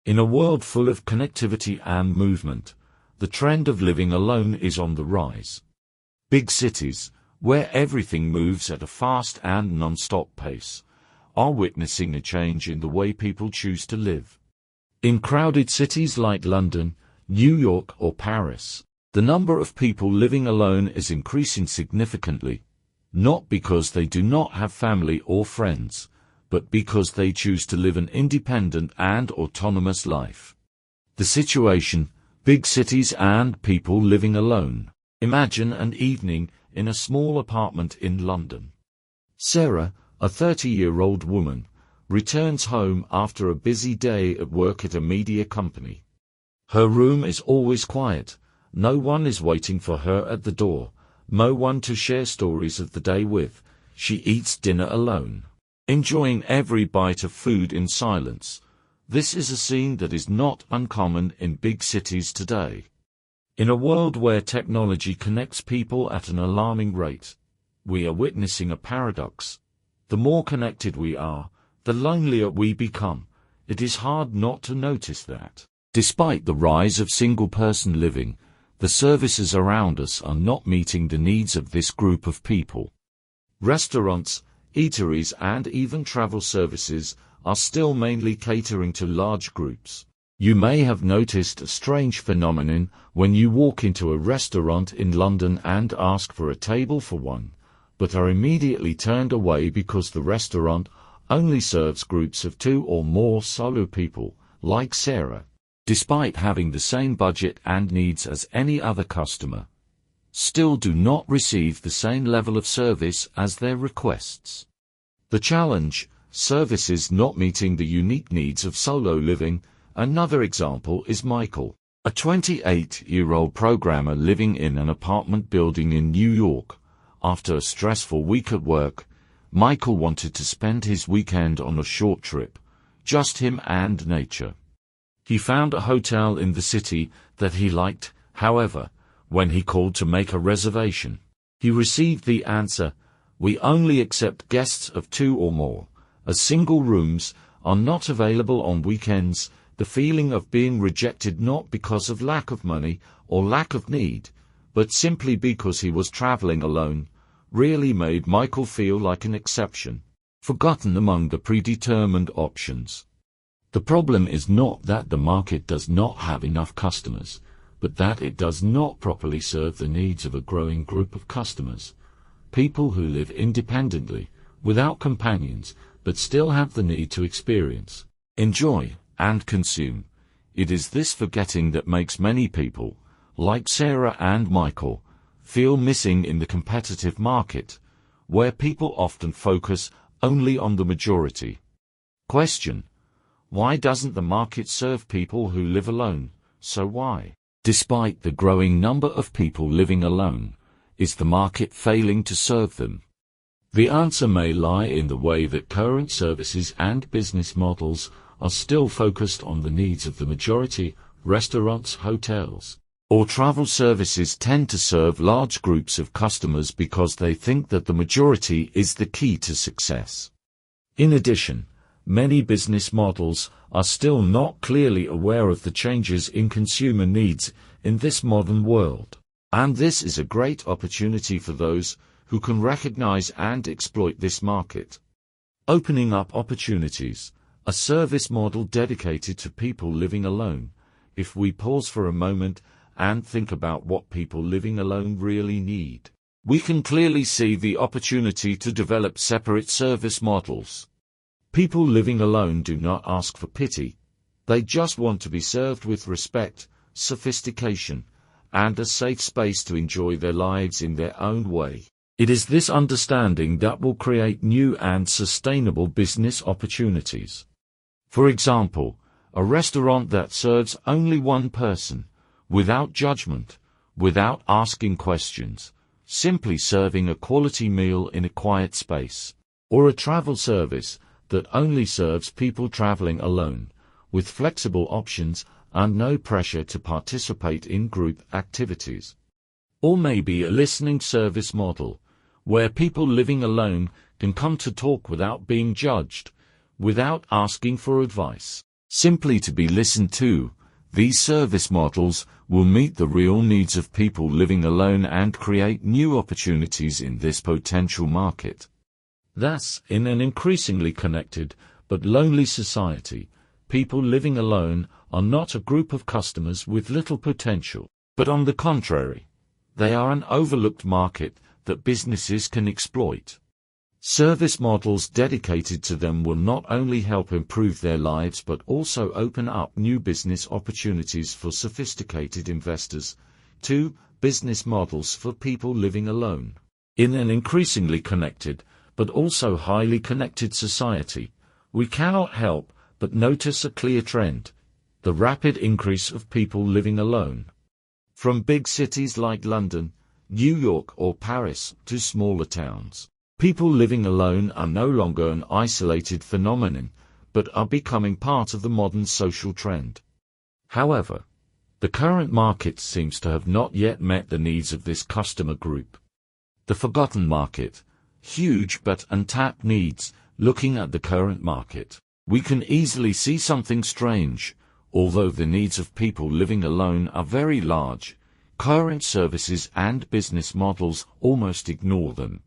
In a world full of connectivity and movement, the trend of living alone is on the rise. Big cities, where everything moves at a fast and non-stop pace, are witnessing a change in the way people choose to live. In crowded cities like London, New York, or Paris, the number of people living alone is increasing significantly, not because they do not have family or friends, but because they choose to live an independent and autonomous life. The situation: big cities and people living alone. Imagine an evening in a small apartment in London. Sarah, a 30-year-old woman, returns home after a busy day at work at a media company. Her room is always quiet. No one is waiting for her at the door, no one to share stories of the day with. She eats dinner alone, enjoying every bite of food in silence. This is a scene that is not uncommon in big cities today. In a world where technology connects people at an alarming rate, we are witnessing a paradox. The more connected we are, the lonelier we become. It is hard not to notice that. Despite the rise of single-person living, the services around us are not meeting the needs of this group of people. Restaurants, eateries, and even travel services are still mainly catering to large groups. You may have noticed a strange phenomenon when you walk into a restaurant in London and ask for a table for one, but are immediately turned away because the restaurant only serves groups of 2 or more solo people, like Sarah, despite having the same budget and needs as any other customer, still do not receive the same level of service as their requests. The challenge: services not meeting the unique needs of solo living. Another example is Michael, a 28-year-old programmer living in an apartment building in New York. After a stressful week at work, Michael wanted to spend his weekend on a short trip, just him and nature. He found a hotel in the city that he liked. However, when he called to make a reservation, he received the answer, "We only accept guests of 2 or more, as single rooms are not available on weekends." The feeling of being rejected, not because of lack of money or lack of need, but simply because he was traveling alone, really made Michael feel like an exception, forgotten among the predetermined options. The problem is not that the market does not have enough customers, but that it does not properly serve the needs of a growing group of customers, people who live independently, without companions, but still have the need to experience, enjoy, and consume. It is this forgetting that makes many people, like Sarah and Michael, feel missing in the competitive market, where people often focus only on the majority. Question: why doesn't the market serve people who live alone? So why, despite the growing number of people living alone, is the market failing to serve them? The answer may lie in the way that current services and business models are still focused on the needs of the majority. Restaurants, hotels, or travel services tend to serve large groups of customers because they think that the majority is the key to success. In addition, many business models are still not clearly aware of the changes in consumer needs in this modern world, and this is a great opportunity for those who can recognize and exploit this market. Opening up opportunities. A service model dedicated to people living alone. If we pause for a moment and think about what people living alone really need, we can clearly see the opportunity to develop separate service models. People living alone do not ask for pity. They just want to be served with respect, sophistication, and a safe space to enjoy their lives in their own way. It is this understanding that will create new and sustainable business opportunities. For example, a restaurant that serves only one person, without judgment, without asking questions, simply serving a quality meal in a quiet space. Or a travel service that only serves people traveling alone, with flexible options and no pressure to participate in group activities. Or maybe a listening service model, where people living alone can come to talk without being judged, without asking for advice. Simply to be listened to. These service models will meet the real needs of people living alone and create new opportunities in this potential market. Thus, in an increasingly connected but lonely society, people living alone are not a group of customers with little potential, but on the contrary, they are an overlooked market that businesses can exploit. Service models dedicated to them will not only help improve their lives but also open up new business opportunities for sophisticated investors. 2. Business models for people living alone. In an increasingly connected but also highly connected society, we cannot help but notice a clear trend: the rapid increase of people living alone. From big cities like London, New York or Paris to smaller towns, people living alone are no longer an isolated phenomenon, but are becoming part of the modern social trend. However, the current market seems to have not yet met the needs of this customer group. The forgotten market. Huge but untapped needs. Looking at the current market, we can easily see something strange. Although the needs of people living alone are very large, current services and business models almost ignore them.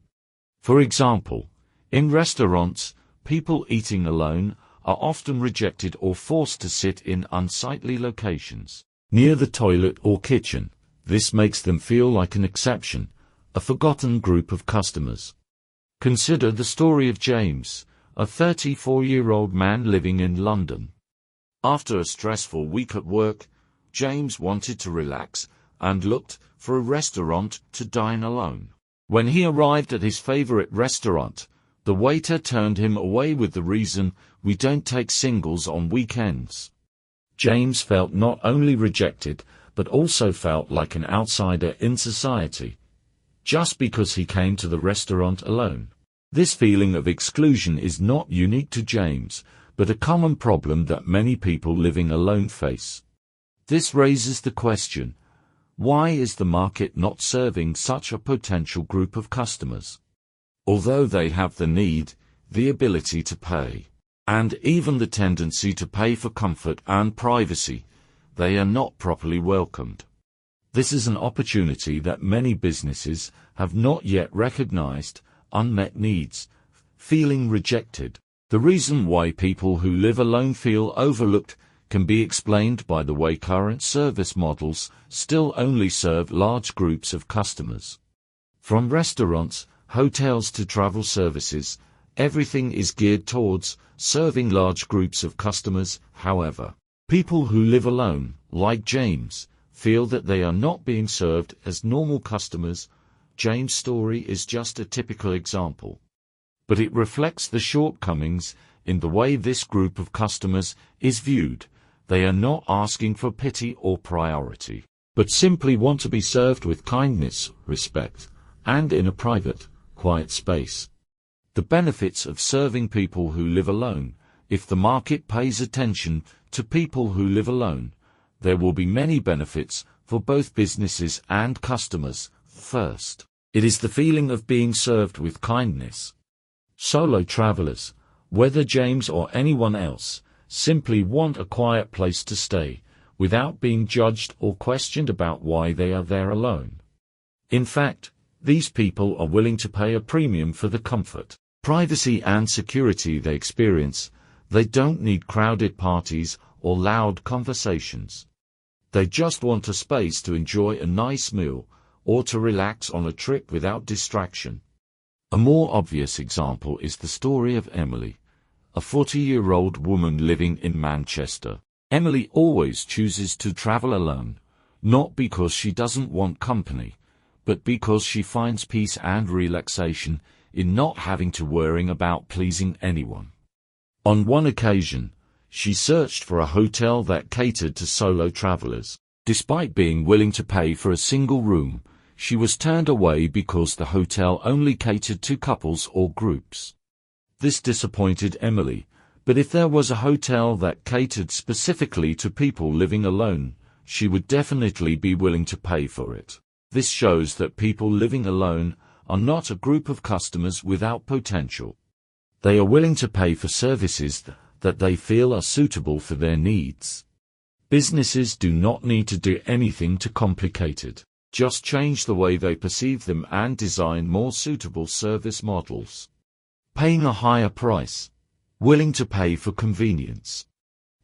For example, in restaurants, people eating alone are often rejected or forced to sit in unsightly locations, near the toilet or kitchen. This makes them feel like an exception, a forgotten group of customers. Consider the story of James, a 34-year-old man living in London. After a stressful week at work, James wanted to relax and looked for a restaurant to dine alone. When he arrived at his favorite restaurant, the waiter turned him away with the reason, "We don't take singles on weekends." James felt not only rejected, but also felt like an outsider in society, just because he came to the restaurant alone. This feeling of exclusion is not unique to James, but a common problem that many people living alone face. This raises the question: why is the market not serving such a potential group of customers? Although they have the need, the ability to pay, and even the tendency to pay for comfort and privacy, they are not properly welcomed. This is an opportunity that many businesses have not yet recognized: unmet needs, feeling rejected. The reason why people who live alone feel overlooked can be explained by the way current service models still only serve large groups of customers. From restaurants, hotels to travel services, everything is geared towards serving large groups of customers. However, people who live alone, like James, feel that they are not being served as normal customers. James' story is just a typical example, but it reflects the shortcomings in the way this group of customers is viewed. They are not asking for pity or priority, but simply want to be served with kindness, respect, and in a private, quiet space. The benefits of serving people who live alone. If the market pays attention to people who live alone, there will be many benefits for both businesses and customers. First, it is the feeling of being served with kindness. Solo travelers, whether James or anyone else, simply want a quiet place to stay, without being judged or questioned about why they are there alone. In fact, these people are willing to pay a premium for the comfort, privacy and security they experience. They don't need crowded parties or loud conversations. They just want a space to enjoy a nice meal or to relax on a trip without distraction. A more obvious example is the story of Emily, a 40-year-old woman living in Manchester. Emily always chooses to travel alone, not because she doesn't want company, but because she finds peace and relaxation in not having to worry about pleasing anyone. On one occasion, she searched for a hotel that catered to solo travelers. Despite being willing to pay for a single room, she was turned away because the hotel only catered to couples or groups. This disappointed Emily, but if there was a hotel that catered specifically to people living alone, she would definitely be willing to pay for it. This shows that people living alone are not a group of customers without potential. They are willing to pay for services that they feel are suitable for their needs. Businesses do not need to do anything too complicated. Just change the way they perceive them and design more suitable service models. Paying a higher price. Willing to pay for convenience.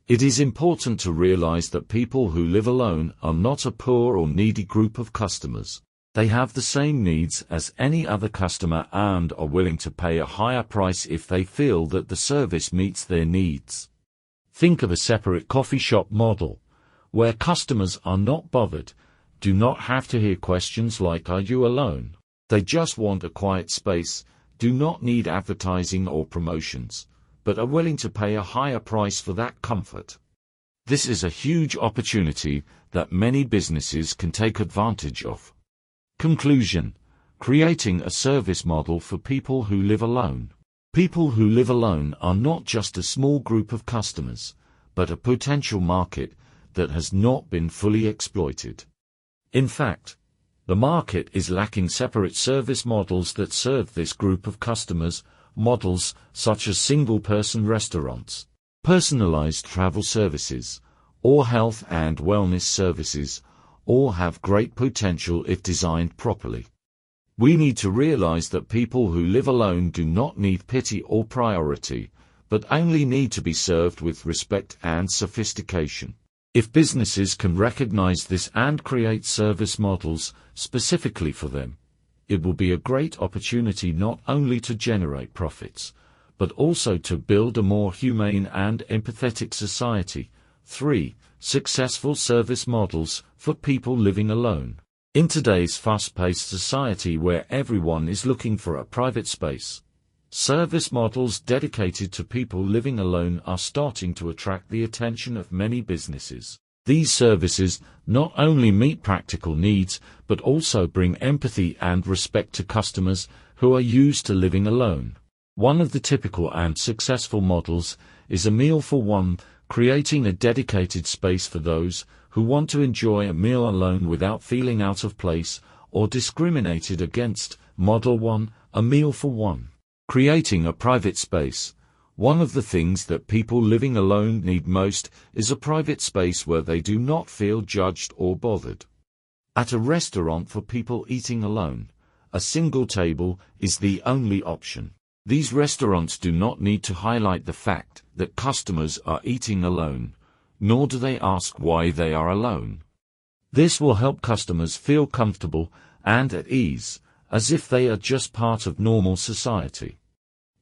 It is important to realize that people who live alone are not a poor or needy group of customers. They have the same needs as any other customer and are willing to pay a higher price if they feel that the service meets their needs. Think of a separate coffee shop model, where customers are not bothered, do not have to hear questions like "Are you alone?" They just want a quiet space, do not need advertising or promotions, but are willing to pay a higher price for that comfort. This is a huge opportunity that many businesses can take advantage of. Conclusion: creating a service model for people who live alone. People who live alone are not just a small group of customers, but a potential market that has not been fully exploited. In fact, the market is lacking separate service models that serve this group of customers, models such as single-person restaurants, personalized travel services, or health and wellness services, all have great potential if designed properly. We need to realize that people who live alone do not need pity or priority, but only need to be served with respect and sophistication. If businesses can recognize this and create service models specifically for them, it will be a great opportunity not only to generate profits, but also to build a more humane and empathetic society. 3. Successful service models for people living alone. In today's fast-paced society where everyone is looking for a private space, service models dedicated to people living alone are starting to attract the attention of many businesses. These services not only meet practical needs, but also bring empathy and respect to customers who are used to living alone. One of the typical and successful models is a meal for one, creating a dedicated space for those who want to enjoy a meal alone without feeling out of place or discriminated against. Model 1, a meal for one. Creating a private space. One of the things that people living alone need most is a private space where they do not feel judged or bothered. At a restaurant for people eating alone, a single table is the only option. These restaurants do not need to highlight the fact that customers are eating alone, nor do they ask why they are alone. This will help customers feel comfortable and at ease, as if they are just part of normal society.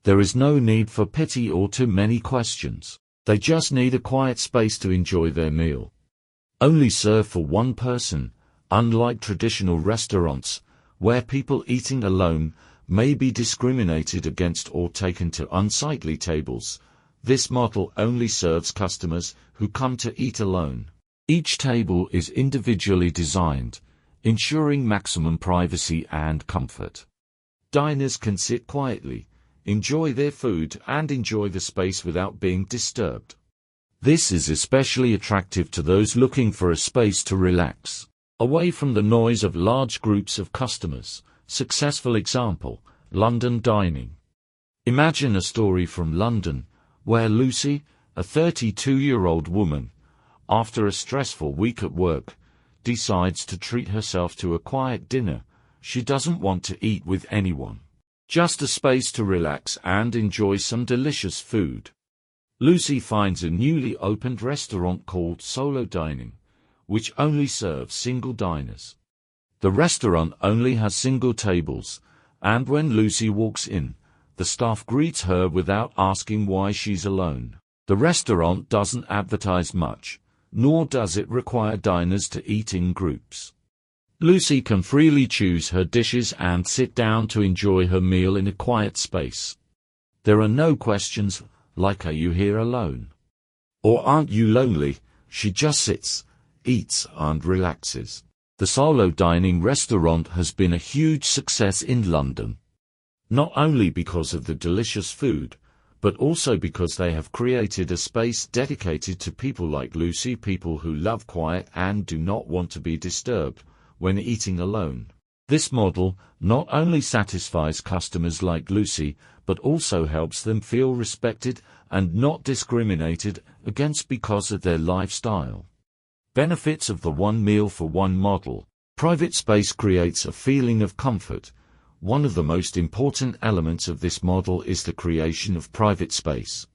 There is no need for pity or too many questions. They just need a quiet space to enjoy their meal. Only serve for one person, unlike traditional restaurants, where people eating alone may be discriminated against or taken to unsightly tables. This model only serves customers who come to eat alone. Each table is individually designed, ensuring maximum privacy and comfort. Diners can sit quietly, enjoy their food, and enjoy the space without being disturbed. This is especially attractive to those looking for a space to relax, away from the noise of large groups of customers. Successful example: London dining. Imagine a story from London, where Lucy, a 32-year-old woman, after a stressful week at work, decides to treat herself to a quiet dinner. She doesn't want to eat with anyone. Just a space to relax and enjoy some delicious food. Lucy finds a newly opened restaurant called Solo Dining, which only serves single diners. The restaurant only has single tables, and when Lucy walks in, the staff greets her without asking why she's alone. The restaurant doesn't advertise much, nor does it require diners to eat in groups. Lucy can freely choose her dishes and sit down to enjoy her meal in a quiet space. There are no questions like "Are you here alone?" or "Aren't you lonely?" She just sits, eats, and relaxes. The Solo Dining restaurant has been a huge success in London. Not only because of the delicious food, but also because they have created a space dedicated to people like Lucy, people who love quiet and do not want to be disturbed when eating alone. This model not only satisfies customers like Lucy, but also helps them feel respected and not discriminated against because of their lifestyle. Benefits of the one meal for one model. Private space creates a feeling of comfort. One of the most important elements of this model is the creation of private space.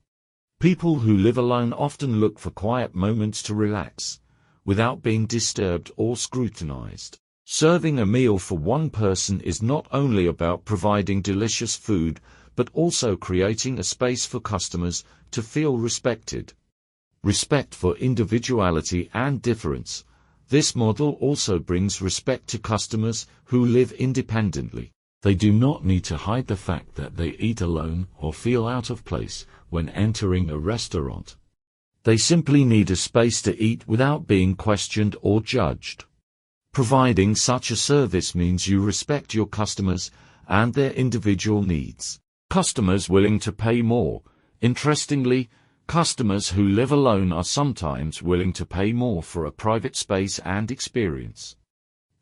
People who live alone often look for quiet moments to relax, without being disturbed or scrutinized. Serving a meal for one person is not only about providing delicious food, but also creating a space for customers to feel respected. Respect for individuality and difference. This model also brings respect to customers who live independently. They do not need to hide the fact that they eat alone or feel out of place when entering a restaurant. They simply need a space to eat without being questioned or judged. Providing such a service means you respect your customers and their individual needs. Customers willing to pay more. Interestingly, customers who live alone are sometimes willing to pay more for a private space and experience.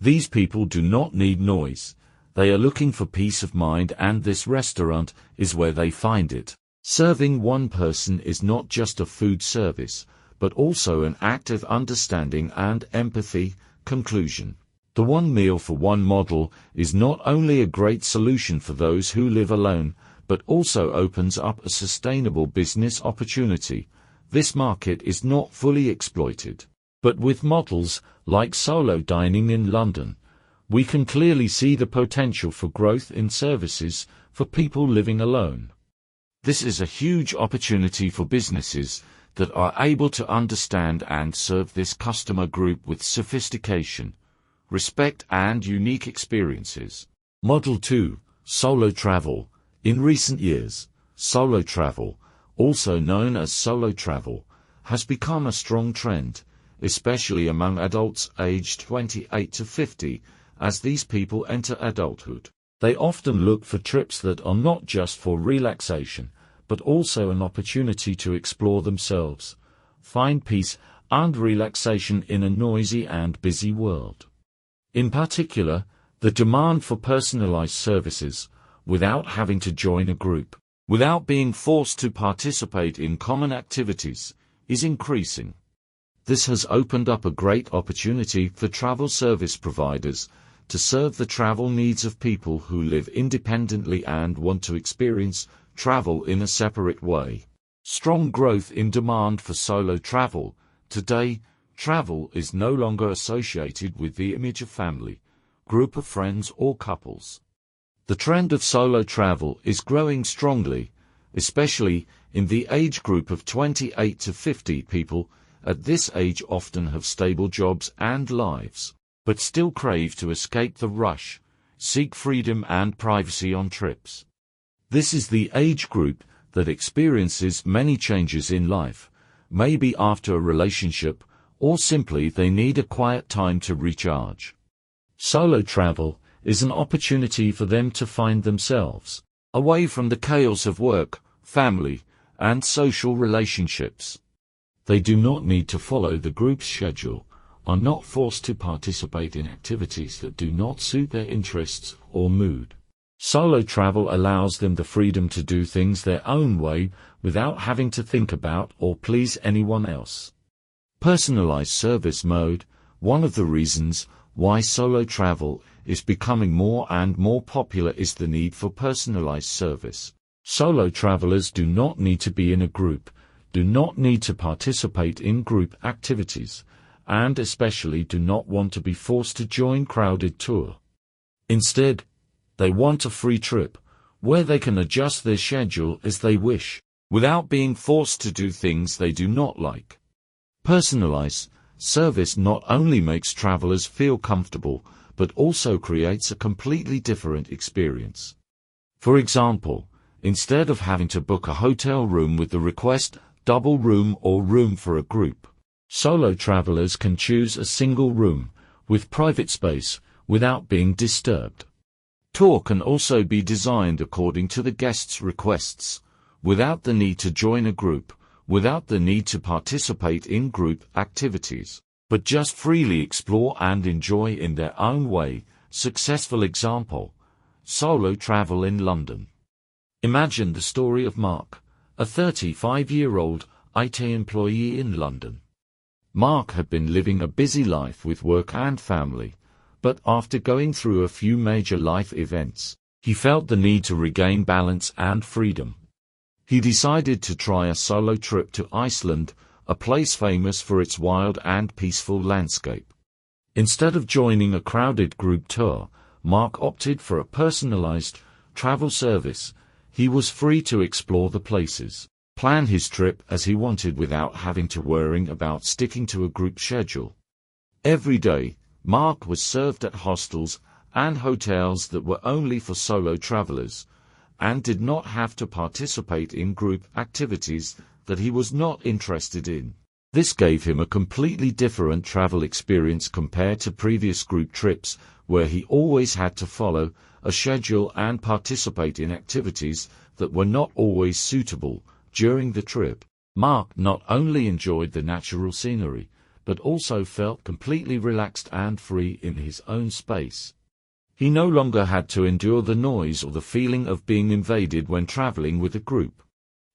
These people do not need noise. They are looking for peace of mind, and this restaurant is where they find it. Serving one person is not just a food service, but also an act of understanding and empathy. Conclusion. The one meal for one model is not only a great solution for those who live alone, but also opens up a sustainable business opportunity. This market is not fully exploited. But with models like solo dining in London, we can clearly see the potential for growth in services for people living alone. This is a huge opportunity for businesses that are able to understand and serve this customer group with sophistication, respect, and unique experiences. Model 2. Solo travel. In recent years, solo travel, also known as solo travel, has become a strong trend, especially among adults aged 28 to 50, as these people enter adulthood. They often look for trips that are not just for relaxation, but also an opportunity to explore themselves, find peace and relaxation in a noisy and busy world. In particular, the demand for personalized services, without having to join a group, without being forced to participate in common activities, is increasing. This has opened up a great opportunity for travel service providers to serve the travel needs of people who live independently and want to experience travel in a separate way. Strong growth in demand for solo travel. Today, travel is no longer associated with the image of family, group of friends, or couples. The trend of solo travel is growing strongly, especially in the age group of 28 to 50. People at this age often have stable jobs and lives, but still crave to escape the rush, seek freedom and privacy on trips. This is the age group that experiences many changes in life, maybe after a relationship, or simply they need a quiet time to recharge. Solo travel is an opportunity for them to find themselves, away from the chaos of work, family, and social relationships. They do not need to follow the group's schedule, are not forced to participate in activities that do not suit their interests or mood. Solo travel allows them the freedom to do things their own way without having to think about or please anyone else. Personalized service mode. One of the reasons why solo travel is becoming more and more popular is the need for personalized service. Solo travelers do not need to be in a group, do not need to participate in group activities, and especially do not want to be forced to join crowded tour. Instead, they want a free trip, where they can adjust their schedule as they wish, without being forced to do things they do not like. Personalized service not only makes travelers feel comfortable, but also creates a completely different experience. For example, instead of having to book a hotel room with the request, double room or room for a group, solo travelers can choose a single room, with private space, without being disturbed. Tour can also be designed according to the guest's requests, without the need to join a group, without the need to participate in group activities, but just freely explore and enjoy in their own way, Successful example: solo travel in London. Imagine the story of Mark, a 35-year-old IT employee in London. Mark had been living a busy life with work and family, but after going through a few major life events, he felt the need to regain balance and freedom. He decided to try a solo trip to Iceland, a place famous for its wild and peaceful landscape. Instead of joining a crowded group tour, Mark opted for a personalized travel service. He was free to explore the places, plan his trip as he wanted without having to worry about sticking to a group schedule. Every day, Mark was served at hostels and hotels that were only for solo travelers, and did not have to participate in group activities that he was not interested in. This gave him a completely different travel experience compared to previous group trips, where he always had to follow a schedule and participate in activities that were not always suitable during the trip. Mark not only enjoyed the natural scenery, but also felt completely relaxed and free in his own space. He no longer had to endure the noise or the feeling of being invaded when traveling with a group.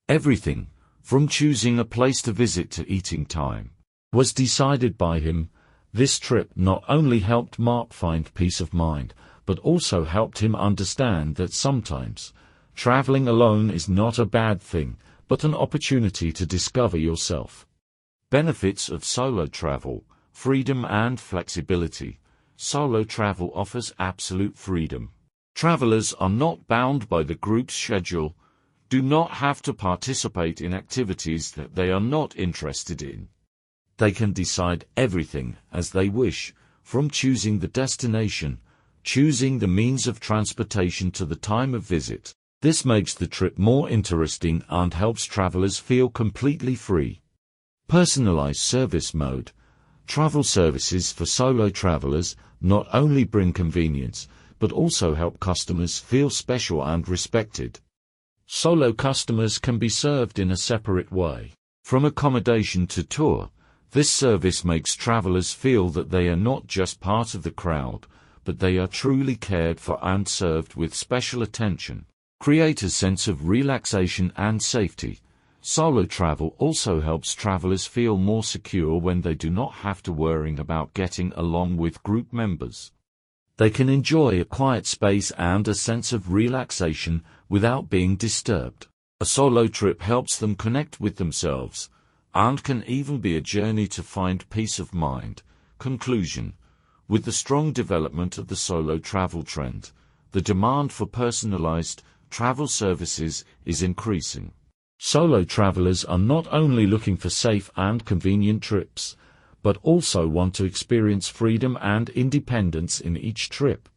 Everything, from choosing a place to visit to eating time, was decided by him. This trip not only helped Mark find peace of mind, but also helped him understand that sometimes traveling alone is not a bad thing, but an opportunity to discover yourself. Benefits of solo travel: freedom and flexibility. Solo travel offers absolute freedom. Travelers are not bound by the group's schedule, do not have to participate in activities that they are not interested in. They can decide everything as they wish, from choosing the destination, choosing the means of transportation to the time of visit. This makes the trip more interesting and helps travelers feel completely free. Personalized service mode. Travel services for solo travelers not only bring convenience, but also help customers feel special and respected. Solo customers can be served in a separate way. From accommodation to tour, this service makes travelers feel that they are not just part of the crowd, but they are truly cared for and served with special attention. Create a sense of relaxation and safety. Solo travel also helps travelers feel more secure when they do not have to worry about getting along with group members. They can enjoy a quiet space and a sense of relaxation without being disturbed. A solo trip helps them connect with themselves, and can even be a journey to find peace of mind. Conclusion: with the strong development of the solo travel trend, the demand for personalized travel services is increasing. Solo travelers are not only looking for safe and convenient trips, but also want to experience freedom and independence in each trip.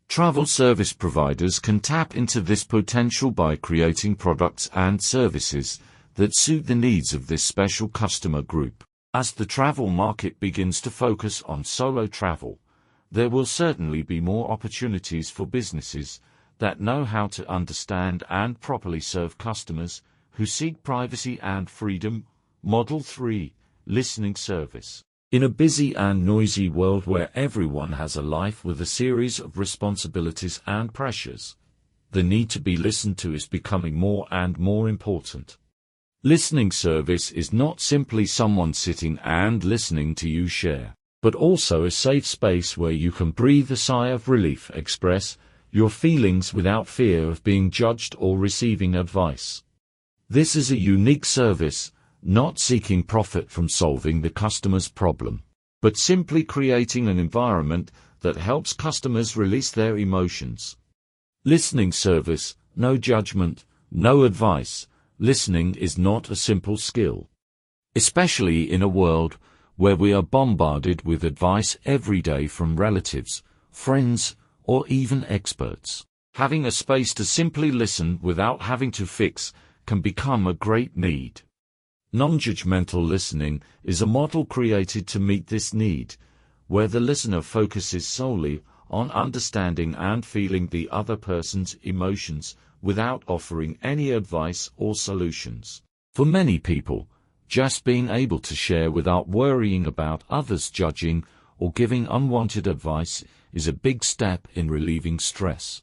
Travel service providers can tap into this potential by creating products and services that suit the needs of this special customer group. As the travel market begins to focus on solo travel, there will certainly be more opportunities for businesses that know how to understand and properly serve customers who seek privacy and freedom. Model 3. Listening service. In a busy and noisy world where everyone has a life with a series of responsibilities and pressures, the need to be listened to is becoming more and more important. Listening service is not simply someone sitting and listening to you share, but also a safe space where you can breathe a sigh of relief, express your feelings without fear of being judged or receiving advice. This is a unique service, not seeking profit from solving the customer's problem, but simply creating an environment that helps customers release their emotions. Listening service: no judgment, no advice. Listening is not a simple skill, especially in a world where we are bombarded with advice every day from relatives, friends, or even experts. Having a space to simply listen without having to fix can become a great need. Non-judgmental listening is a model created to meet this need, where the listener focuses solely on understanding and feeling the other person's emotions without offering any advice or solutions. For many people, just being able to share without worrying about others judging or giving unwanted advice is a big step in relieving stress.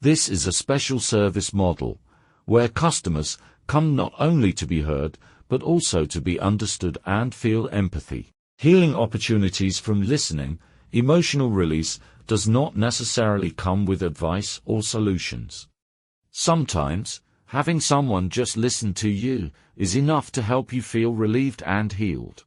This is a special service model, where customers come not only to be heard, but also to be understood and feel empathy. Healing opportunities from listening. Emotional release does not necessarily come with advice or solutions. Sometimes, having someone just listen to you is enough to help you feel relieved and healed.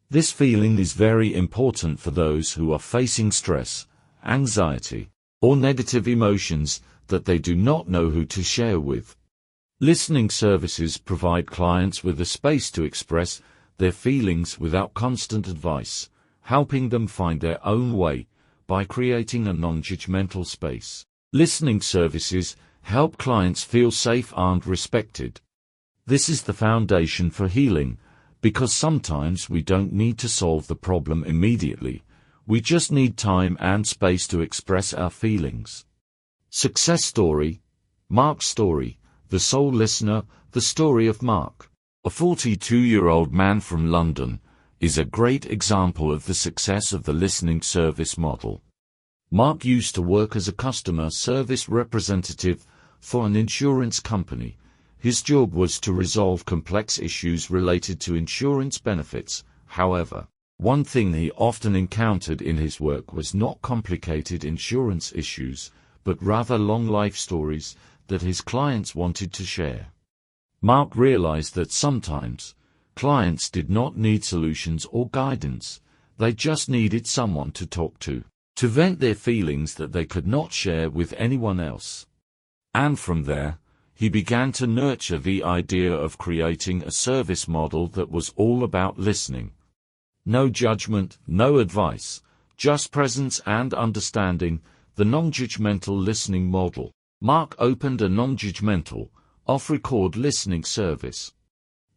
This feeling is very important for those who are facing stress, anxiety, or negative emotions that they do not know who to share with. Listening services provide clients with a space to express their feelings without constant advice, helping them find their own way by creating a non-judgmental space. Listening services help clients feel safe and respected. This is the foundation for healing, because sometimes we don't need to solve the problem immediately. We just need time and space to express our feelings. Success story. Mark's story. The Soul Listener. The story of Mark, a 42-year-old man from London, is a great example of the success of the listening service model. Mark used to work as a customer service representative for an insurance company. His job was to resolve complex issues related to insurance benefits. However, one thing he often encountered in his work was not complicated insurance issues, but rather long life stories that his clients wanted to share. Mark realized that sometimes, clients did not need solutions or guidance, they just needed someone to talk to vent their feelings that they could not share with anyone else. And from there, he began to nurture the idea of creating a service model that was all about listening. No judgment, no advice, just presence and understanding, the non-judgmental listening model. Mark opened a non-judgmental, off-record listening service.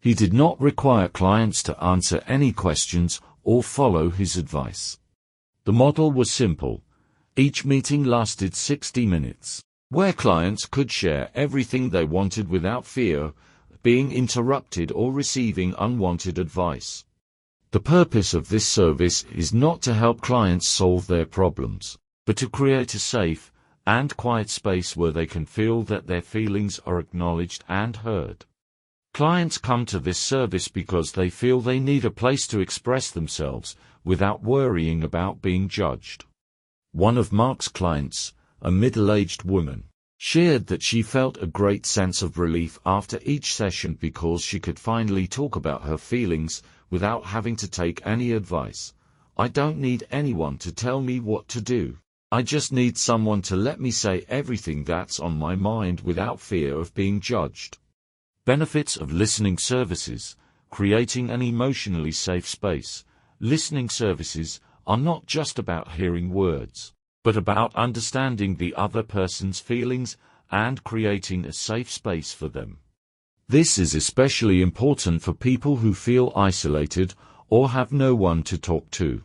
He did not require clients to answer any questions or follow his advice. The model was simple. Each meeting lasted 60 minutes, where clients could share everything they wanted without fear of being interrupted or receiving unwanted advice. The purpose of this service is not to help clients solve their problems, but to create a safe and quiet space where they can feel that their feelings are acknowledged and heard. Clients come to this service because they feel they need a place to express themselves without worrying about being judged. One of Mark's clients, a middle-aged woman, shared that she felt a great sense of relief after each session because she could finally talk about her feelings without having to take any advice. "I don't need anyone to tell me what to do. I just need someone to let me say everything that's on my mind without fear of being judged." Benefits of listening services. Creating an emotionally safe space. Listening services are not just about hearing words, but about understanding the other person's feelings and creating a safe space for them. This is especially important for people who feel isolated or have no one to talk to.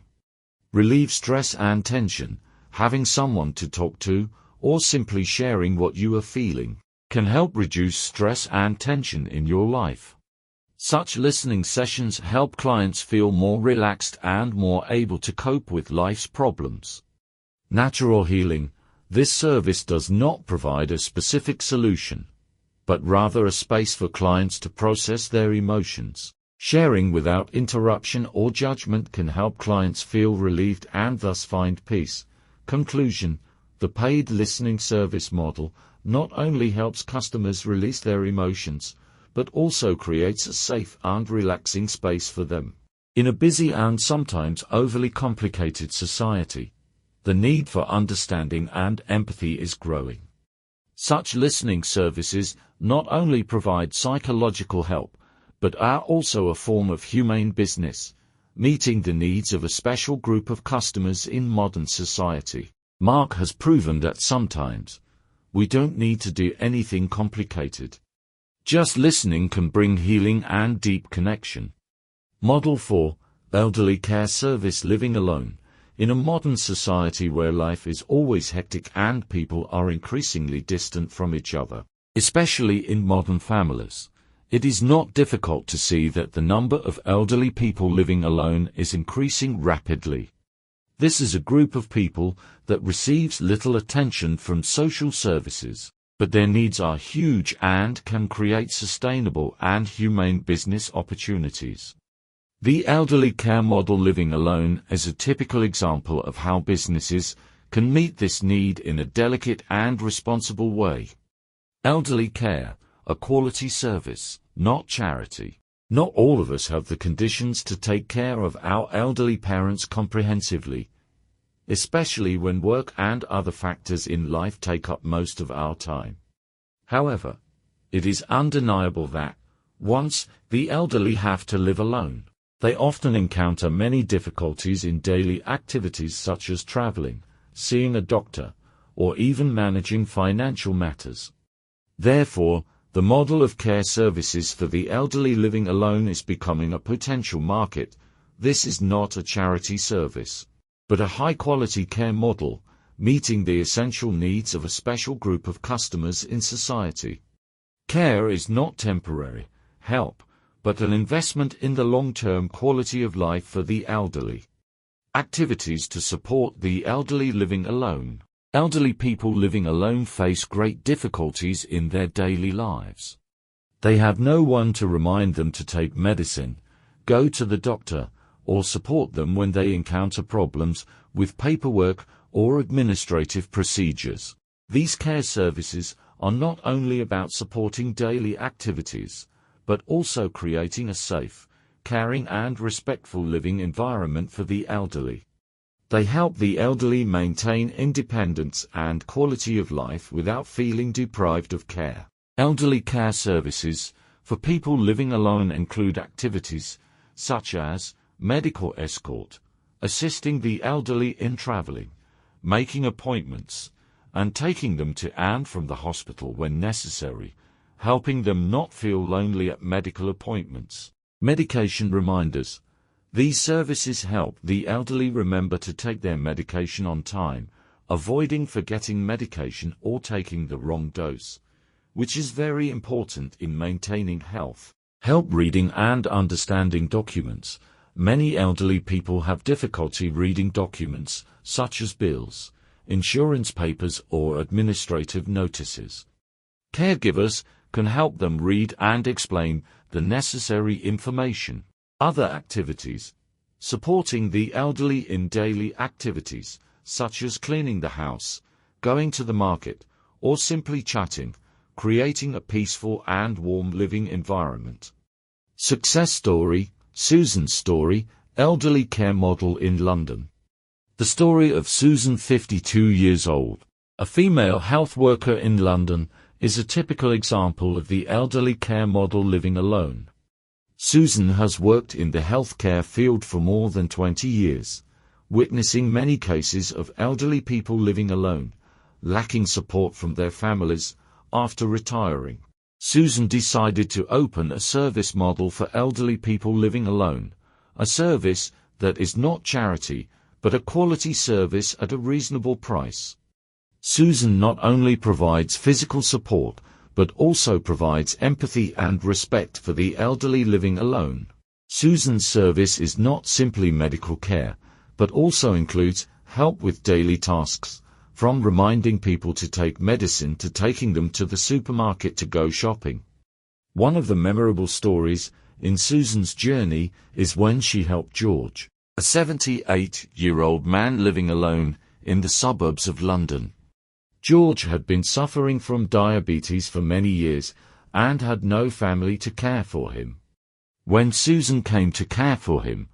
Relieve stress and tension. Having someone to talk to, or simply sharing what you are feeling, can help reduce stress and tension in your life. Such listening sessions help clients feel more relaxed and more able to cope with life's problems. Natural healing. This service does not provide a specific solution, but rather a space for clients to process their emotions. Sharing without interruption or judgment can help clients feel relieved and thus find peace. Conclusion. The paid listening service model not only helps customers release their emotions, but also creates a safe and relaxing space for them. In a busy and sometimes overly complicated society, the need for understanding and empathy is growing. Such listening services not only provide psychological help, but are also a form of humane business, meeting the needs of a special group of customers in modern society. Mark has proven that sometimes, we don't need to do anything complicated. Just listening can bring healing and deep connection. Model 4. Elderly care service. Living alone. In a modern society where life is always hectic and people are increasingly distant from each other, especially in modern families, it is not difficult to see that the number of elderly people living alone is increasing rapidly. This is a group of people that receives little attention from social services, but their needs are huge and can create sustainable and humane business opportunities. The elderly care model living alone is a typical example of how businesses can meet this need in a delicate and responsible way. Elderly care, a quality service, not charity. Not all of us have the conditions to take care of our elderly parents comprehensively, especially when work and other factors in life take up most of our time. However, it is undeniable that, once the elderly have to live alone, they often encounter many difficulties in daily activities such as traveling, seeing a doctor, or even managing financial matters. Therefore, the model of care services for the elderly living alone is becoming a potential market. This is not a charity service, but a high-quality care model, meeting the essential needs of a special group of customers in society. Care is not temporary help, but an investment in the long-term quality of life for the elderly. Activities to support the elderly living alone. Elderly people living alone face great difficulties in their daily lives. They have no one to remind them to take medicine, go to the doctor, or support them when they encounter problems with paperwork or administrative procedures. These care services are not only about supporting daily activities, but also creating a safe, caring and respectful living environment for the elderly. They help the elderly maintain independence and quality of life without feeling deprived of care. Elderly care services for people living alone include activities such as medical escort, assisting the elderly in traveling, making appointments, and taking them to and from the hospital when necessary, helping them not feel lonely at medical appointments. Medication reminders. These services help the elderly remember to take their medication on time, avoiding forgetting medication or taking the wrong dose, which is very important in maintaining health. Help reading and understanding documents. Many elderly people have difficulty reading documents, such as bills, insurance papers or administrative notices. Caregivers can help them read and explain the necessary information. Other activities. Supporting the elderly in daily activities, such as cleaning the house, going to the market, or simply chatting, creating a peaceful and warm living environment. Success story. Susan's story, elderly care model in London. The story of Susan, 52 years old, a female health worker in London, is a typical example of the elderly care model living alone. Susan has worked in the healthcare field for more than 20 years, witnessing many cases of elderly people living alone, lacking support from their families. After retiring, Susan decided to open a service model for elderly people living alone, a service that is not charity, but a quality service at a reasonable price. Susan not only provides physical support, but also provides empathy and respect for the elderly living alone. Susan's service is not simply medical care, but also includes help with daily tasks, from reminding people to take medicine to taking them to the supermarket to go shopping. One of the memorable stories in Susan's journey is when she helped George, a 78-year-old man living alone in the suburbs of London. George had been suffering from diabetes for many years and had no family to care for him. When Susan came to care for him,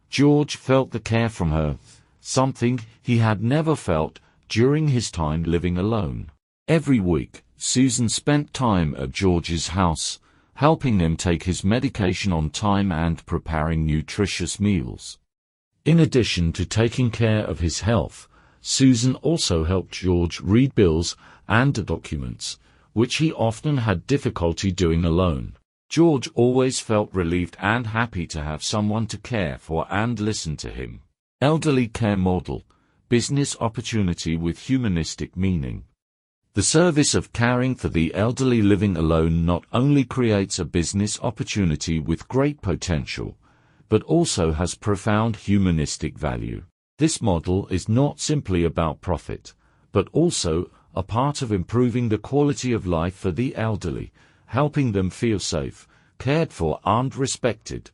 George felt the care from her, something he had never felt during his time living alone. Every week, Susan spent time at George's house, helping him take his medication on time and preparing nutritious meals. In addition to taking care of his health, Susan also helped George read bills and documents, which he often had difficulty doing alone. George always felt relieved and happy to have someone to care for and listen to him. Elderly care model. Business opportunity with humanistic meaning. The service of caring for the elderly living alone not only creates a business opportunity with great potential, but also has profound humanistic value. This model is not simply about profit, but also a part of improving the quality of life for the elderly, helping them feel safe, cared for and respected.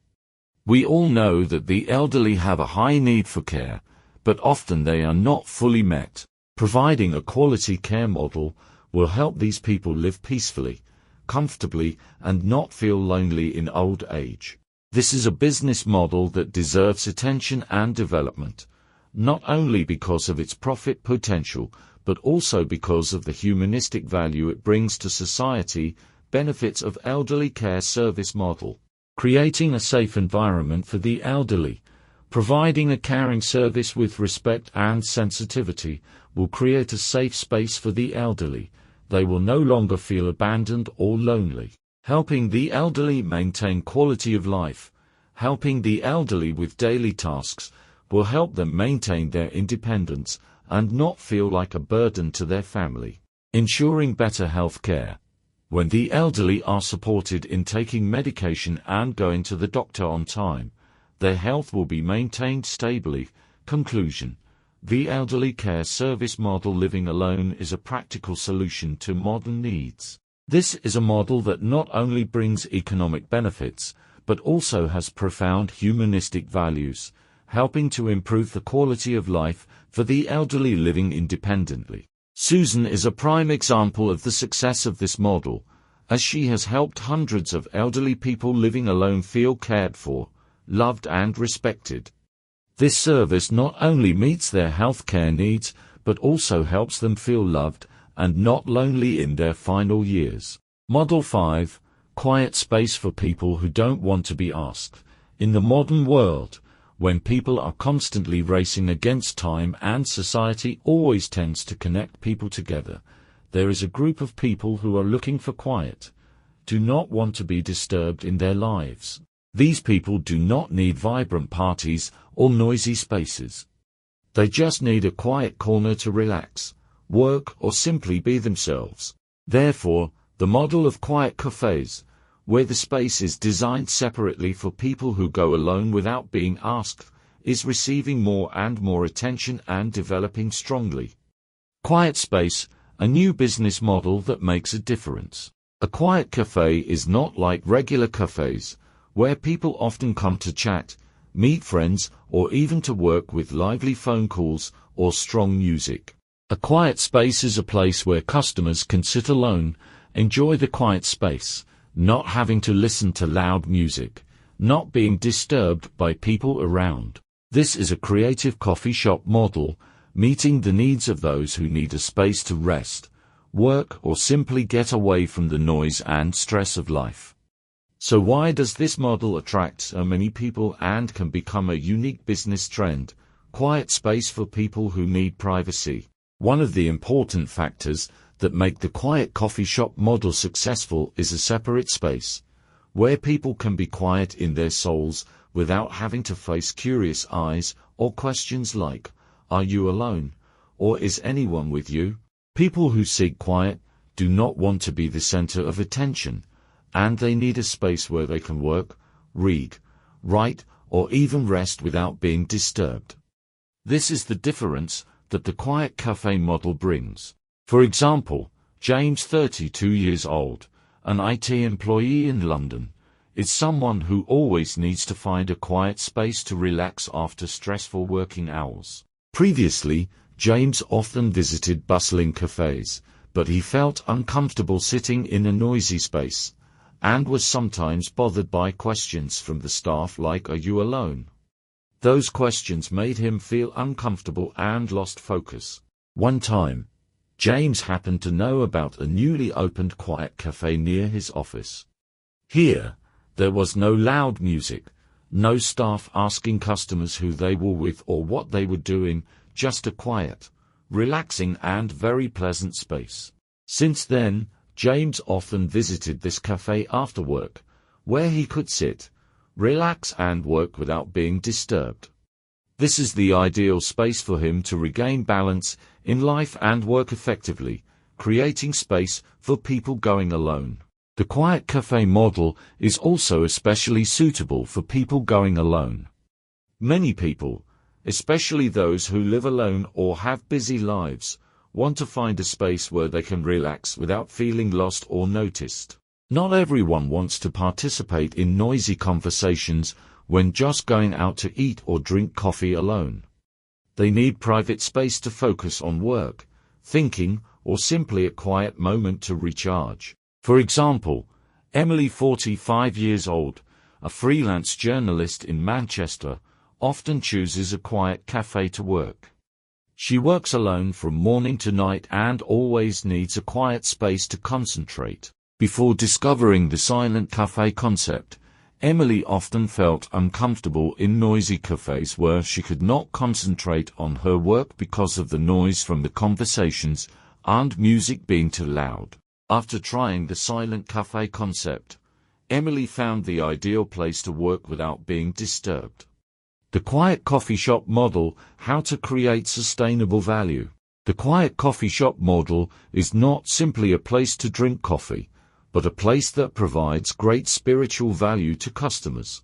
We all know that the elderly have a high need for care, but often they are not fully met. Providing a quality care model will help these people live peacefully, comfortably, and not feel lonely in old age. This is a business model that deserves attention and development, not only because of its profit potential, but also because of the humanistic value it brings to society. Benefits of elderly care service model. Creating a safe environment for the elderly. Providing a caring service with respect and sensitivity will create a safe space for the elderly. They will no longer feel abandoned or lonely. Helping the elderly maintain quality of life. Helping the elderly with daily tasks will help them maintain their independence and not feel like a burden to their family. Ensuring better health care. When the elderly are supported in taking medication and going to the doctor on time, their health will be maintained stably. Conclusion. The elderly care service model living alone is a practical solution to modern needs. This is a model that not only brings economic benefits, but also has profound humanistic values, helping to improve the quality of life for the elderly living independently. Susan is a prime example of the success of this model, as she has helped hundreds of elderly people living alone feel cared for, loved and respected. This service not only meets their healthcare needs, but also helps them feel loved and not lonely in their final years. Model 5. Quiet space for people who don't want to be asked. In the modern world, when people are constantly racing against time and society always tends to connect people together, there is a group of people who are looking for quiet, do not want to be disturbed in their lives. These people do not need vibrant parties or noisy spaces. They just need a quiet corner to relax, work, or simply be themselves. Therefore, the model of quiet cafes, where the space is designed separately for people who go alone without being asked, is receiving more and more attention and developing strongly. Quiet space, a new business model that makes a difference. A quiet cafe is not like regular cafes, where people often come to chat, meet friends, or even to work with lively phone calls or strong music. A quiet space is a place where customers can sit alone, enjoy the quiet space, not having to listen to loud music, not being disturbed by people around. This is a creative coffee shop model, meeting the needs of those who need a space to rest, work, or simply get away from the noise and stress of life. So why does this model attract so many people and can become a unique business trend? Quiet space for people who need privacy. One of the important factors that make the quiet coffee shop model successful is a separate space, where people can be quiet in their souls without having to face curious eyes or questions like, "Are you alone?" or "Is anyone with you?" People who seek quiet do not want to be the center of attention, and they need a space where they can work, read, write, or even rest without being disturbed. This is the difference that the quiet cafe model brings. For example, James, 32 years old, an IT employee in London, is someone who always needs to find a quiet space to relax after stressful working hours. Previously, James often visited bustling cafes, but he felt uncomfortable sitting in a noisy space, and was sometimes bothered by questions from the staff like, "Are you alone?" Those questions made him feel uncomfortable and lost focus. One time, James happened to know about a newly opened quiet cafe near his office. Here, there was no loud music, no staff asking customers who they were with or what they were doing, just a quiet, relaxing and very pleasant space. Since then, James often visited this cafe after work, where he could sit, relax and work without being disturbed. This is the ideal space for him to regain balance in life and work effectively, creating space for people going alone. The quiet cafe model is also especially suitable for people going alone. Many people, especially those who live alone or have busy lives, want to find a space where they can relax without feeling lost or noticed. Not everyone wants to participate in noisy conversations when just going out to eat or drink coffee alone. They need private space to focus on work, thinking, or simply a quiet moment to recharge. For example, Emily, 45 years old, a freelance journalist in Manchester, often chooses a quiet cafe to work. She works alone from morning to night and always needs a quiet space to concentrate. Before discovering the silent cafe concept, Emily often felt uncomfortable in noisy cafes where she could not concentrate on her work because of the noise from the conversations and music being too loud. After trying the silent cafe concept, Emily found the ideal place to work without being disturbed. The quiet coffee shop model: how to create sustainable value. The quiet coffee shop model is not simply a place to drink coffee, but a place that provides great spiritual value to customers.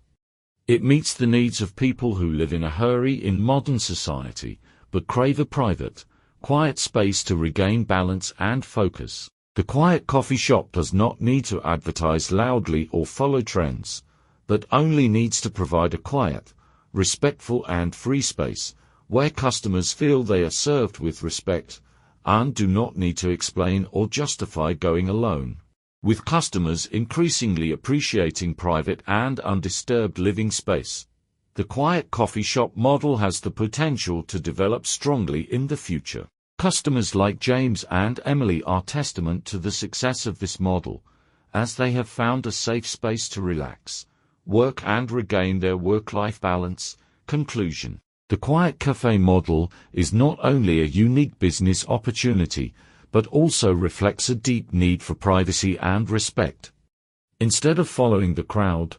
It meets the needs of people who live in a hurry in modern society, but crave a private, quiet space to regain balance and focus. The quiet coffee shop does not need to advertise loudly or follow trends, but only needs to provide a quiet, respectful and free space, where customers feel they are served with respect, and do not need to explain or justify going alone. With customers increasingly appreciating private and undisturbed living space, the quiet coffee shop model has the potential to develop strongly in the future. Customers like James and Emily are testament to the success of this model, as they have found a safe space to relax, work and regain their work-life balance. Conclusion: the quiet cafe model is not only a unique business opportunity, but also reflects a deep need for privacy and respect. Instead of following the crowd,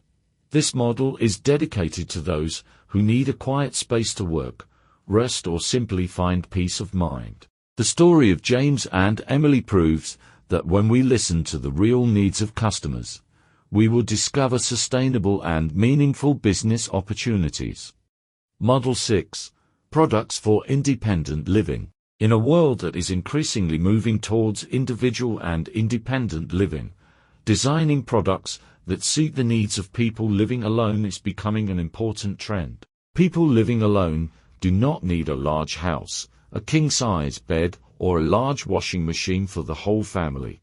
this model is dedicated to those who need a quiet space to work, rest or simply find peace of mind. The story of James and Emily proves that when we listen to the real needs of customers, we will discover sustainable and meaningful business opportunities. Model 6. Products for independent living. In a world that is increasingly moving towards individual and independent living, designing products that suit the needs of people living alone is becoming an important trend. People living alone do not need a large house, a king-size bed, or a large washing machine for the whole family.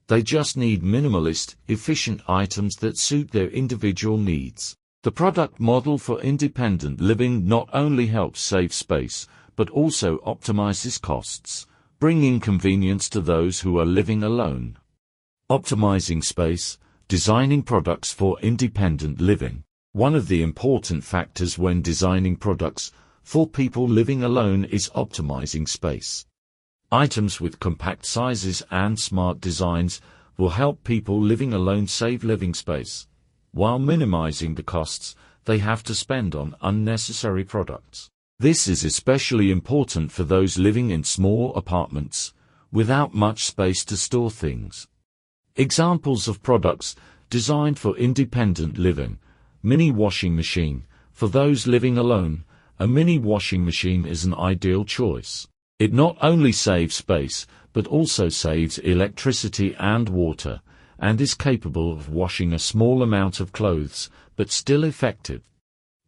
They just need minimalist, efficient items that suit their individual needs. The product model for independent living not only helps save space, but also optimizes costs, bringing convenience to those who are living alone. Optimizing space, designing products for independent living. One of the important factors when designing products for people living alone is optimizing space. Items with compact sizes and smart designs will help people living alone save living space, while minimizing the costs they have to spend on unnecessary products. This is especially important for those living in small apartments, without much space to store things. Examples of products designed for independent living. Mini washing machine. For those living alone, a mini washing machine is an ideal choice. It not only saves space, but also saves electricity and water, and is capable of washing a small amount of clothes, but still effective.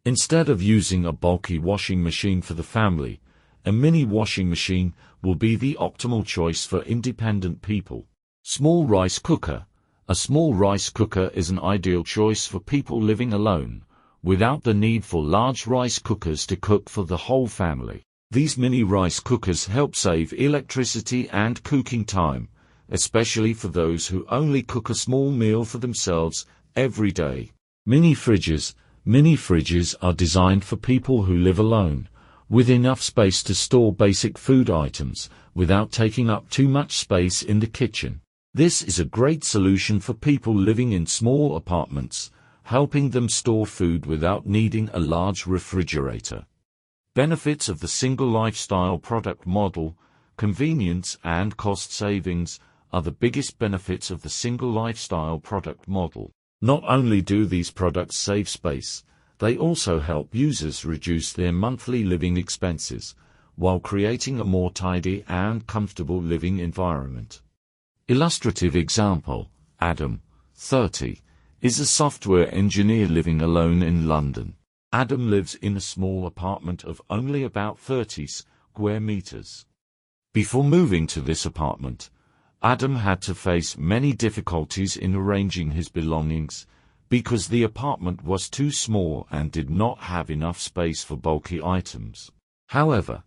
Instead of using a bulky washing machine for the family, a mini washing machine will be the optimal choice for independent people. Small rice cooker. A small rice cooker is an ideal choice for people living alone, without the need for large rice cookers to cook for the whole family. These mini rice cookers help save electricity and cooking time, especially for those who only cook a small meal for themselves every day. Mini fridges. Mini fridges are designed for people who live alone, with enough space to store basic food items, without taking up too much space in the kitchen. This is a great solution for people living in small apartments, helping them store food without needing a large refrigerator. Benefits of the single lifestyle product model. Convenience and cost savings are the biggest benefits of the single lifestyle product model. Not only do these products save space, They also help users reduce their monthly living expenses, while creating a more tidy and comfortable living environment. Illustrative example: Adam, 30, is a software engineer living alone in London. Adam lives in a small apartment of only about 30 square meters. Before moving to this apartment, Adam had to face many difficulties in arranging his belongings, because the apartment was too small and did not have enough space for bulky items. However,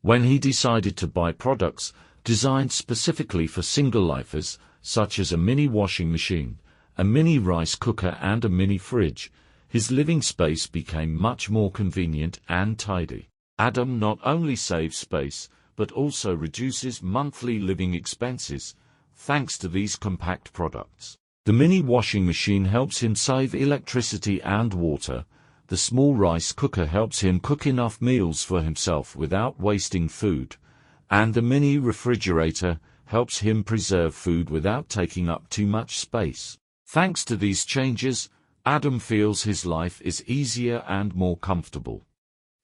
when he decided to buy products designed specifically for single-lifers, such as a mini washing machine, a mini rice cooker and a mini fridge, his living space became much more convenient and tidy. Adam not only saves space, but also reduces monthly living expenses, thanks to these compact products. The mini washing machine helps him save electricity and water. The small rice cooker helps him cook enough meals for himself without wasting food. And the mini refrigerator helps him preserve food without taking up too much space. Thanks to these changes, Adam feels his life is easier and more comfortable.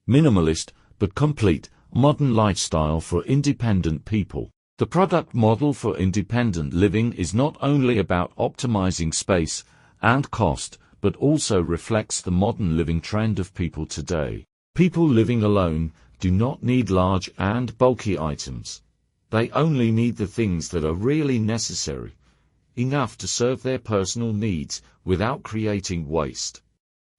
Minimalist, but complete, modern lifestyle for independent people. The product model for independent living is not only about optimizing space and cost, but also reflects the modern living trend of people today. People living alone do not need large and bulky items. They only need the things that are really necessary, enough to serve their personal needs without creating waste.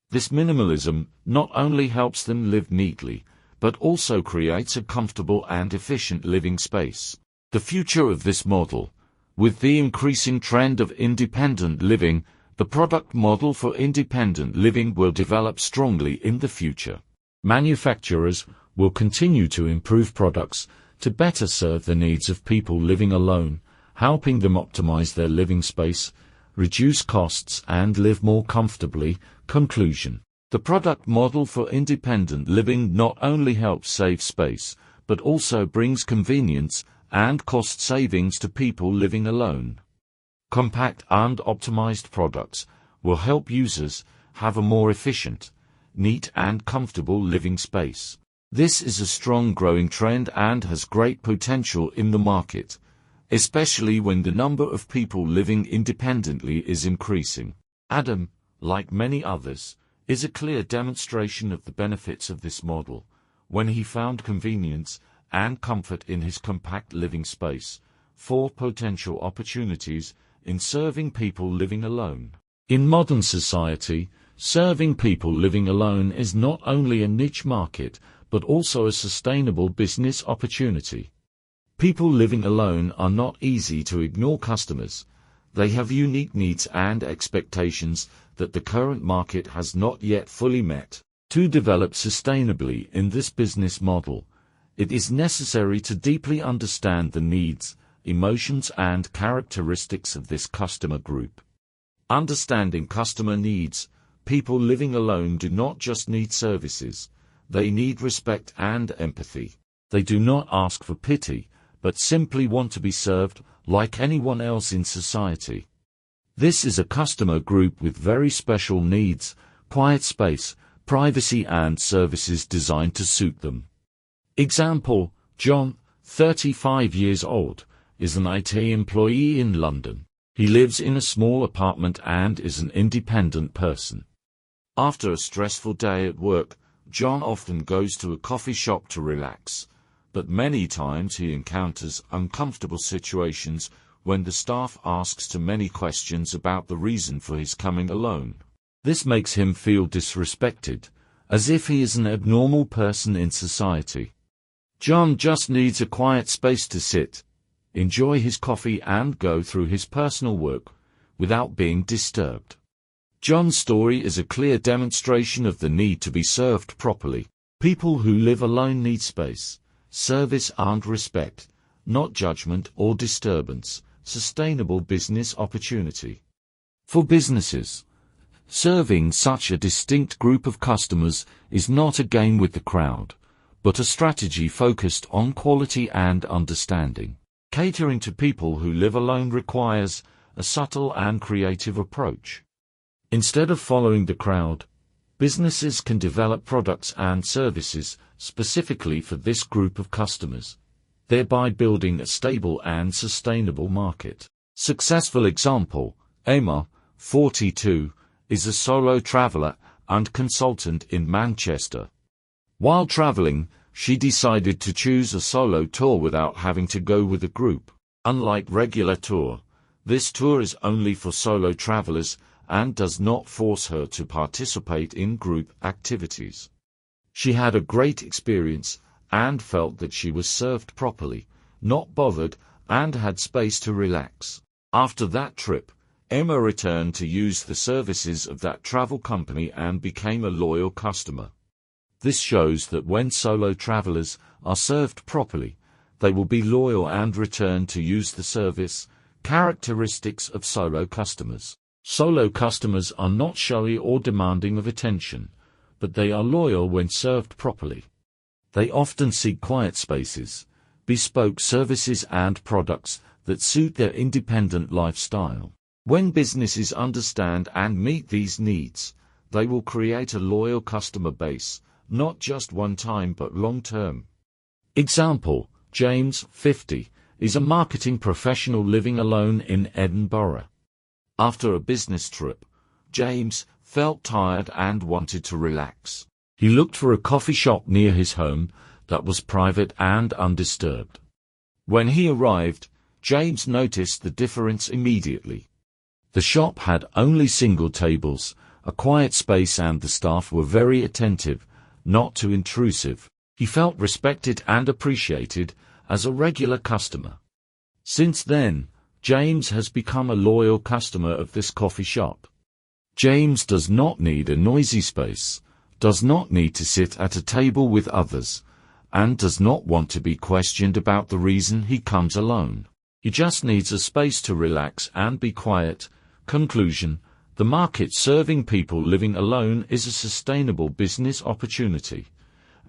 This minimalism not only helps them live neatly, but also creates a comfortable and efficient living space. The future of this model. With the increasing trend of independent living, the product model for independent living will develop strongly in the future. Manufacturers will continue to improve products to better serve the needs of people living alone, helping them optimize their living space, reduce costs, and live more comfortably. Conclusion: the product model for independent living not only helps save space, but also brings convenience and cost savings to people living alone. Compact and optimized products will help users have a more efficient, neat and comfortable living space. This is a strong growing trend and has great potential in the market, especially when the number of people living independently is increasing. Adam, like many others, is a clear demonstration of the benefits of this model, when he found convenience and comfort in his compact living space. 4 potential opportunities in serving people living alone. In modern society, serving people living alone is not only a niche market, but also a sustainable business opportunity. People living alone are not easy to ignore customers. They have unique needs and expectations that the current market has not yet fully met. To develop sustainably in this business model, it is necessary to deeply understand the needs, emotions and characteristics of this customer group. Understanding customer needs, people living alone do not just need services, they need respect and empathy. They do not ask for pity, but simply want to be served like anyone else in society. This is a customer group with very special needs, quiet space, privacy and services designed to suit them. Example: John, 35 years old, is an IT employee in London. He lives in a small apartment and is an independent person. After a stressful day at work, John often goes to a coffee shop to relax, but many times he encounters uncomfortable situations when the staff asks too many questions about the reason for his coming alone. This makes him feel disrespected, as if he is an abnormal person in society. John just needs a quiet space to sit, enjoy his coffee and go through his personal work, without being disturbed. John's story is a clear demonstration of the need to be served properly. People who live alone need space, service and respect, not judgment or disturbance. Sustainable business opportunity. For businesses, serving such a distinct group of customers is not a game with the crowd, but a strategy focused on quality and understanding. Catering to people who live alone requires a subtle and creative approach. Instead of following the crowd, Businesses can develop products and services specifically for this group of customers, thereby building a stable and sustainable market. Successful example: Emma, 42, is a solo traveler and consultant in Manchester. While traveling, she decided to choose a solo tour without having to go with a group. Unlike regular tour, this tour is only for solo travelers and does not force her to participate in group activities. She had a great experience and felt that she was served properly, not bothered, and had space to relax. After that trip, Emma returned to use the services of that travel company and became a loyal customer. This shows that when solo travelers are served properly, they will be loyal and return to use the service. Characteristics of solo customers. Solo customers are not showy or demanding of attention, but they are loyal when served properly. They often seek quiet spaces, bespoke services and products that suit their independent lifestyle. When businesses understand and meet these needs, they will create a loyal customer base, not just one time but long term. Example: James, 50, is a marketing professional living alone in Edinburgh. After a business trip, James felt tired and wanted to relax. He looked for a coffee shop near his home that was private and undisturbed. When he arrived, James noticed the difference immediately. The shop had only single tables, a quiet space, and the staff were very attentive, not too intrusive. He felt respected and appreciated as a regular customer. Since then, James has become a loyal customer of this coffee shop. James does not need a noisy space, does not need to sit at a table with others, and does not want to be questioned about the reason he comes alone. He just needs a space to relax and be quiet. Conclusion: the market serving people living alone is a sustainable business opportunity.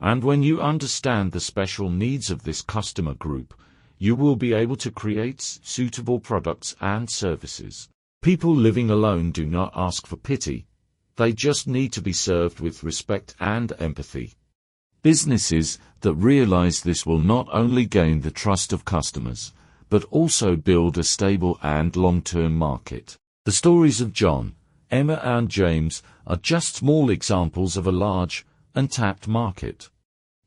And when you understand the special needs of this customer group, you will be able to create suitable products and services. People living alone do not ask for pity. They just need to be served with respect and empathy. Businesses that realize this will not only gain the trust of customers, but also build a stable and long-term market. The stories of John, Emma, and James are just small examples of a large, untapped market.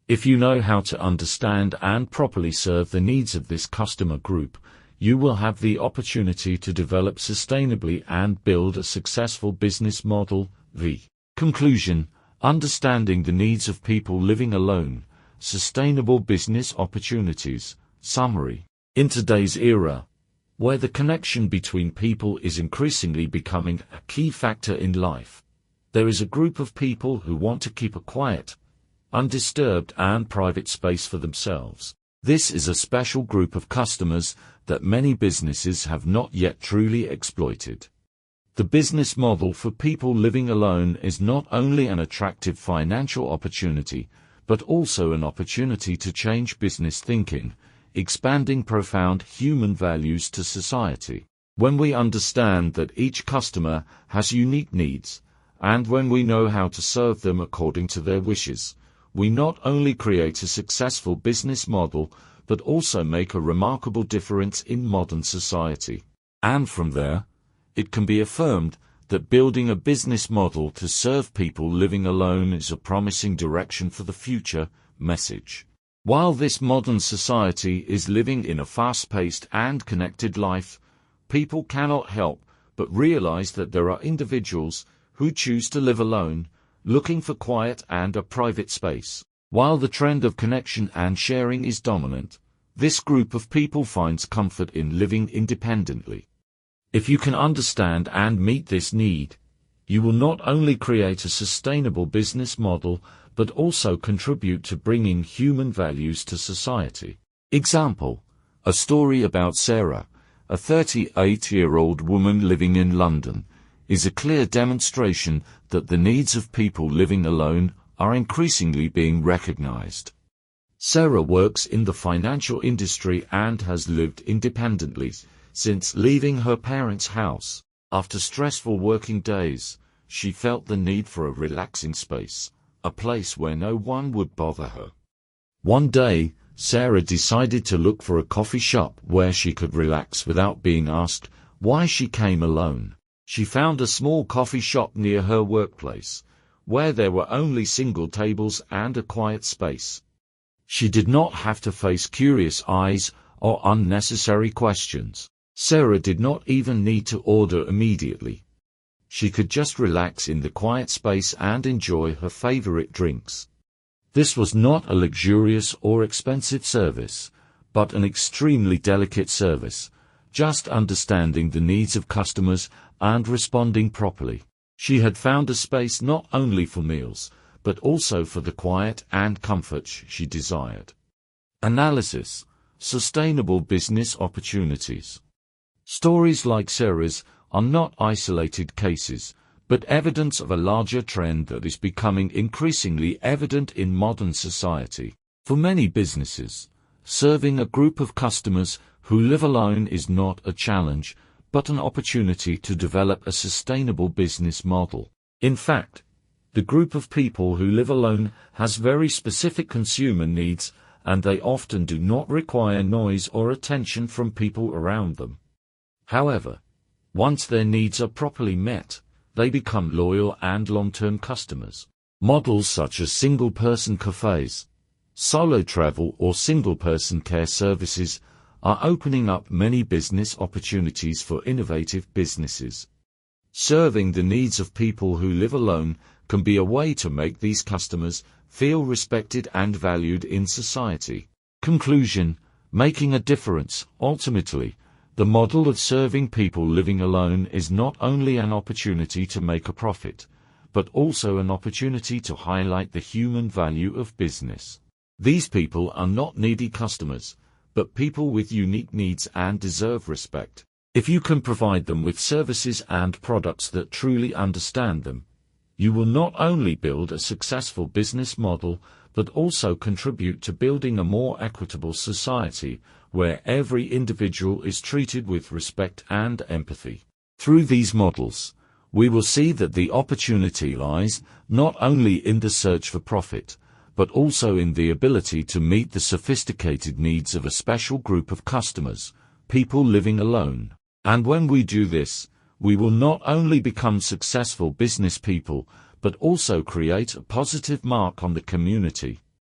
If you know how to understand and properly serve the needs of this customer group, you will have the opportunity to develop sustainably and build a successful business model. The conclusion: understanding the needs of people living alone, sustainable business opportunities. Summary: in today's era, where the connection between people is increasingly becoming a key factor in life, there is a group of people who want to keep a quiet, undisturbed and private space for themselves. This is a special group of customers that many businesses have not yet truly exploited. The business model for people living alone is not only an attractive financial opportunity, but also an opportunity to change business thinking, expanding profound human values to society. When we understand that each customer has unique needs, and when we know how to serve them according to their wishes, we not only create a successful business model, but also make a remarkable difference in modern society. And from there, it can be affirmed that building a business model to serve people living alone is a promising direction for the future. Message: while this modern society is living in a fast-paced and connected life, people cannot help but realize that there are individuals who choose to live alone, looking for quiet and a private space. While the trend of connection and sharing is dominant, this group of people finds comfort in living independently. If you can understand and meet this need, you will not only create a sustainable business model, but also contribute to bringing human values to society. Example: a story about Sarah, a 38-year-old woman living in London, is a clear demonstration that the needs of people living alone are increasingly being recognized. Sarah works in the financial industry and has lived independently since leaving her parents' house. After stressful working days, she felt the need for a relaxing space, a place where no one would bother her. One day, Sarah decided to look for a coffee shop where she could relax without being asked why she came alone. She found a small coffee shop near her workplace, where there were only single tables and a quiet space. She did not have to face curious eyes or unnecessary questions. Sarah did not even need to order immediately. She could just relax in the quiet space and enjoy her favorite drinks. This was not a luxurious or expensive service, but an extremely delicate service, just understanding the needs of customers and responding properly. She had found a space not only for meals, but also for the quiet and comfort she desired. Analysis: sustainable business opportunities. Stories like Sarah's are not isolated cases, but evidence of a larger trend that is becoming increasingly evident in modern society. For many businesses, serving a group of customers who live alone is not a challenge, but an opportunity to develop a sustainable business model. In fact, the group of people who live alone has very specific consumer needs, and they often do not require noise or attention from people around them. However, once their needs are properly met, they become loyal and long-term customers. Models such as single-person cafes, solo travel or single-person care services are opening up many business opportunities for innovative businesses. Serving the needs of people who live alone can be a way to make these customers feel respected and valued in society. Conclusion: making a difference. Ultimately, the model of serving people living alone is not only an opportunity to make a profit, but also an opportunity to highlight the human value of business. These people are not needy customers, but people with unique needs and deserve respect. If you can provide them with services and products that truly understand them, you will not only build a successful business model, but also contribute to building a more equitable society, where every individual is treated with respect and empathy. Through these models, we will see that the opportunity lies not only in the search for profit, but also in the ability to meet the sophisticated needs of a special group of customers, people living alone. And when we do this, we will not only become successful business people, but also create a positive mark on the community.